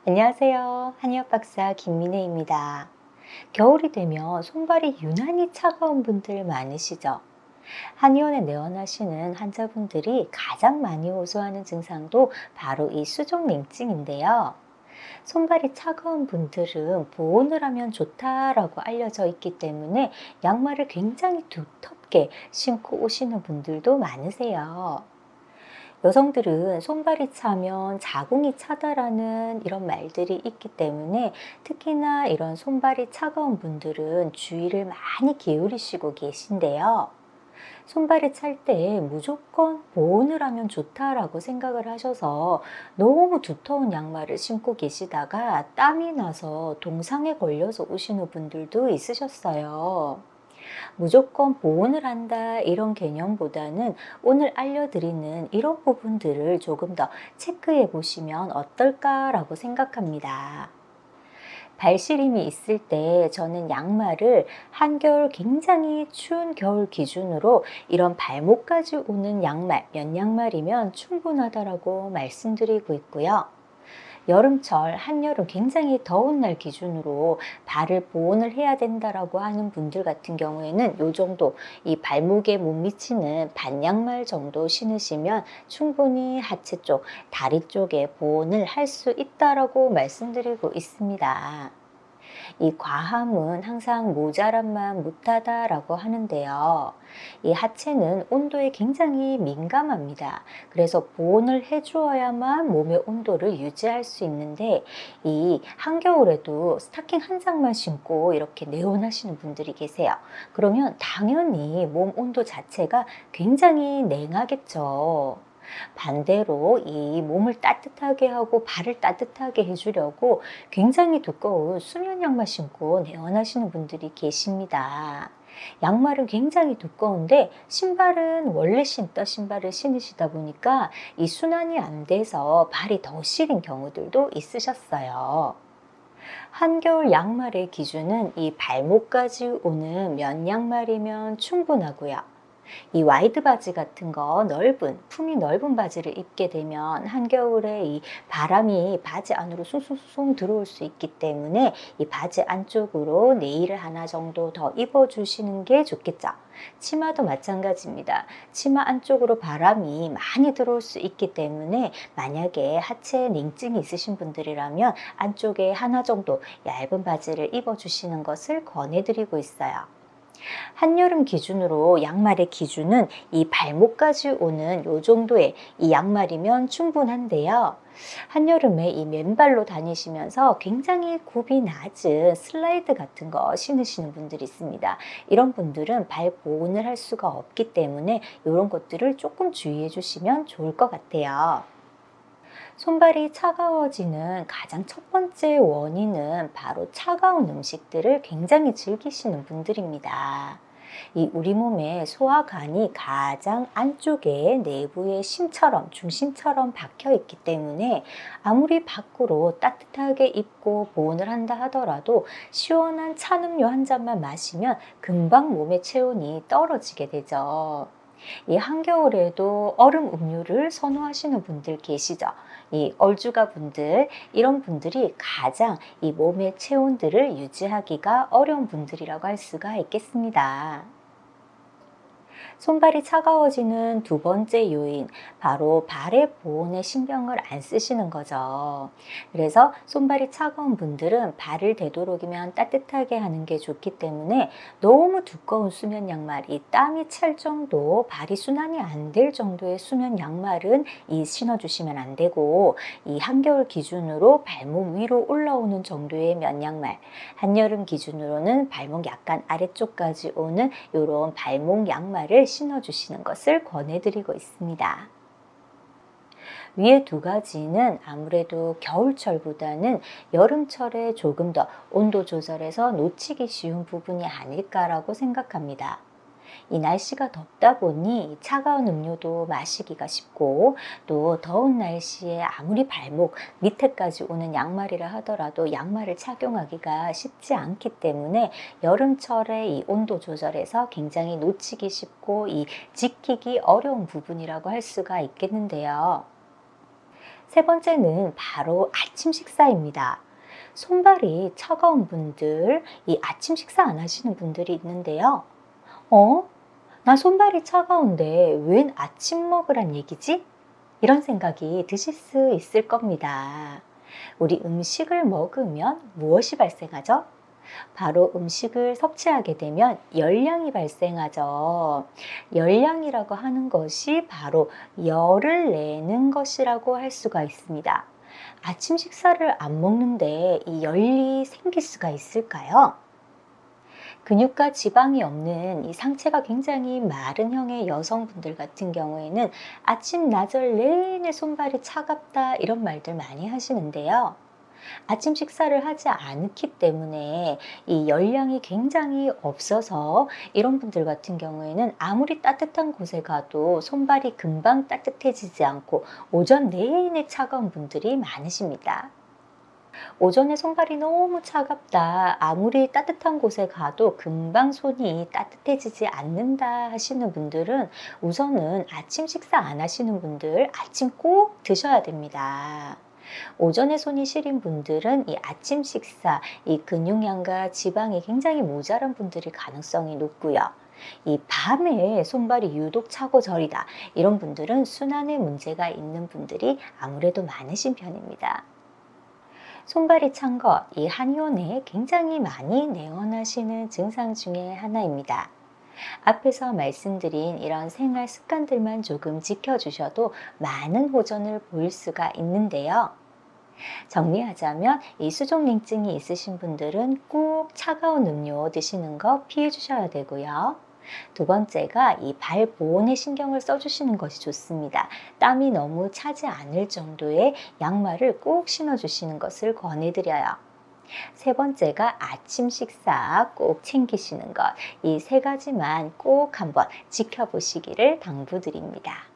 안녕하세요. 한의학 박사 김민혜입니다. 겨울이 되면 손발이 유난히 차가운 분들 많으시죠? 한의원에 내원하시는 환자분들이 가장 많이 호소하는 증상도 바로 이 수족냉증인데요. 손발이 차가운 분들은 보온을 하면 좋다라고 알려져 있기 때문에 양말을 굉장히 두텁게 신고 오시는 분들도 많으세요. 여성들은 손발이 차면 자궁이 차다라는 이런 말들이 있기 때문에 특히나 이런 손발이 차가운 분들은 주의를 많이 기울이시고 계신데요. 손발이 찰 때 무조건 보온을 하면 좋다라고 생각을 하셔서 너무 두터운 양말을 신고 계시다가 땀이 나서 동상에 걸려서 오시는 분들도 있으셨어요. 무조건 보온을 한다 이런 개념보다는 오늘 알려드리는 이런 부분들을 조금 더 체크해 보시면 어떨까라고 생각합니다. 발시림이 있을 때 저는 양말을 한겨울 굉장히 추운 겨울 기준으로 이런 발목까지 오는 양말, 면 양말이면 충분하다라고 말씀드리고 있고요. 여름철, 한여름 굉장히 더운 날 기준으로 발을 보온을 해야 된다라고 하는 분들 같은 경우에는 요 정도 이 발목에 못 미치는 반양말 정도 신으시면 충분히 하체 쪽, 다리 쪽에 보온을 할 수 있다라고 말씀드리고 있습니다. 이 과함은 항상 모자란만 못하다라고 하는데요. 이 하체는 온도에 굉장히 민감합니다. 그래서 보온을 해주어야만 몸의 온도를 유지할 수 있는데 이 한겨울에도 스타킹 한 장만 신고 이렇게 내원하시는 분들이 계세요. 그러면 당연히 몸 온도 자체가 굉장히 냉하겠죠. 반대로 이 몸을 따뜻하게 하고 발을 따뜻하게 해주려고 굉장히 두꺼운 수면 양말 신고 내원하시는 분들이 계십니다. 양말은 굉장히 두꺼운데 신발은 원래 신던 신발을 신으시다 보니까 이 순환이 안 돼서 발이 더 시린 경우들도 있으셨어요. 한겨울 양말의 기준은 이 발목까지 오는 면 양말이면 충분하고요. 이 와이드 바지 같은 거 넓은 품이 넓은 바지를 입게 되면 한겨울에 이 바람이 바지 안으로 숭숭숭 들어올 수 있기 때문에 이 바지 안쪽으로 네일을 하나 정도 더 입어 주시는 게 좋겠죠. 치마도 마찬가지입니다. 치마 안쪽으로 바람이 많이 들어올 수 있기 때문에 만약에 하체 냉증이 있으신 분들이라면 안쪽에 하나 정도 얇은 바지를 입어 주시는 것을 권해드리고 있어요. 한여름 기준으로 양말의 기준은 이 발목까지 오는 요 정도의 이 양말이면 충분한데요. 한여름에 이 맨발로 다니시면서 굉장히 굽이 낮은 슬라이드 같은 거 신으시는 분들이 있습니다. 이런 분들은 발 보온을 할 수가 없기 때문에 이런 것들을 조금 주의해 주시면 좋을 것 같아요. 손발이 차가워지는 가장 첫 번째 원인은 바로 차가운 음식들을 굉장히 즐기시는 분들입니다. 이 우리 몸의 소화관이 가장 안쪽에 내부의 심처럼 중심처럼 박혀 있기 때문에 아무리 밖으로 따뜻하게 입고 보온을 한다 하더라도 시원한 찬 음료 한 잔만 마시면 금방 몸의 체온이 떨어지게 되죠. 이 한겨울에도 얼음 음료를 선호하시는 분들 계시죠? 이 얼죽아 분들, 이런 분들이 가장 이 몸의 체온들을 유지하기가 어려운 분들이라고 할 수가 있겠습니다. 손발이 차가워지는 두 번째 요인, 바로 발의 보온에 신경을 안 쓰시는 거죠. 그래서 손발이 차가운 분들은 발을 되도록이면 따뜻하게 하는 게 좋기 때문에 너무 두꺼운 수면 양말, 이 땀이 찰 정도, 발이 순환이 안 될 정도의 수면 양말은 신어주시면 안 되고, 이 한겨울 기준으로 발목 위로 올라오는 정도의 면 양말, 한여름 기준으로는 발목 약간 아래쪽까지 오는 이런 발목 양말을 신어주시는 것을 권해드리고 있습니다. 위에 두 가지는 아무래도 겨울철보다는 여름철에 조금 더 온도 조절해서 놓치기 쉬운 부분이 아닐까라고 생각합니다. 이 날씨가 덥다 보니 차가운 음료도 마시기가 쉽고 또 더운 날씨에 아무리 발목 밑에까지 오는 양말이라 하더라도 양말을 착용하기가 쉽지 않기 때문에 여름철에 이 온도 조절에서 굉장히 놓치기 쉽고 이 지키기 어려운 부분이라고 할 수가 있겠는데요. 세 번째는 바로 아침 식사입니다. 손발이 차가운 분들, 이 아침 식사 안 하시는 분들이 있는데요. 어? 나 손발이 차가운데 웬 아침 먹으란 얘기지? 이런 생각이 드실 수 있을 겁니다. 우리 음식을 먹으면 무엇이 발생하죠? 바로 음식을 섭취하게 되면 열량이 발생하죠. 열량이라고 하는 것이 바로 열을 내는 것이라고 할 수가 있습니다. 아침 식사를 안 먹는데 이 열이 생길 수가 있을까요? 근육과 지방이 없는 이 상체가 굉장히 마른 형의 여성분들 같은 경우에는 아침 나절 내내 손발이 차갑다 이런 말들 많이 하시는데요. 아침 식사를 하지 않기 때문에 이 열량이 굉장히 없어서 이런 분들 같은 경우에는 아무리 따뜻한 곳에 가도 손발이 금방 따뜻해지지 않고 오전 내내 차가운 분들이 많으십니다. 오전에 손발이 너무 차갑다. 아무리 따뜻한 곳에 가도 금방 손이 따뜻해지지 않는다 하시는 분들은 우선은 아침 식사 안 하시는 분들 아침 꼭 드셔야 됩니다. 오전에 손이 시린 분들은 이 아침 식사, 이 근육량과 지방이 굉장히 모자란 분들이 가능성이 높고요. 이 밤에 손발이 유독 차고 저리다. 이런 분들은 순환에 문제가 있는 분들이 아무래도 많으신 편입니다. 손발이 찬 것, 이 한의원에 굉장히 많이 내원하시는 증상 중에 하나입니다. 앞에서 말씀드린 이런 생활 습관들만 조금 지켜주셔도 많은 호전을 보일 수가 있는데요. 정리하자면 이 수족냉증이 있으신 분들은 꼭 차가운 음료 드시는 거 피해 주셔야 되고요. 두 번째가 이 발 보온에 신경을 써주시는 것이 좋습니다. 땀이 너무 차지 않을 정도의 양말을 꼭 신어주시는 것을 권해드려요. 세 번째가 아침 식사 꼭 챙기시는 것. 이 세 가지만 꼭 한번 지켜보시기를 당부드립니다.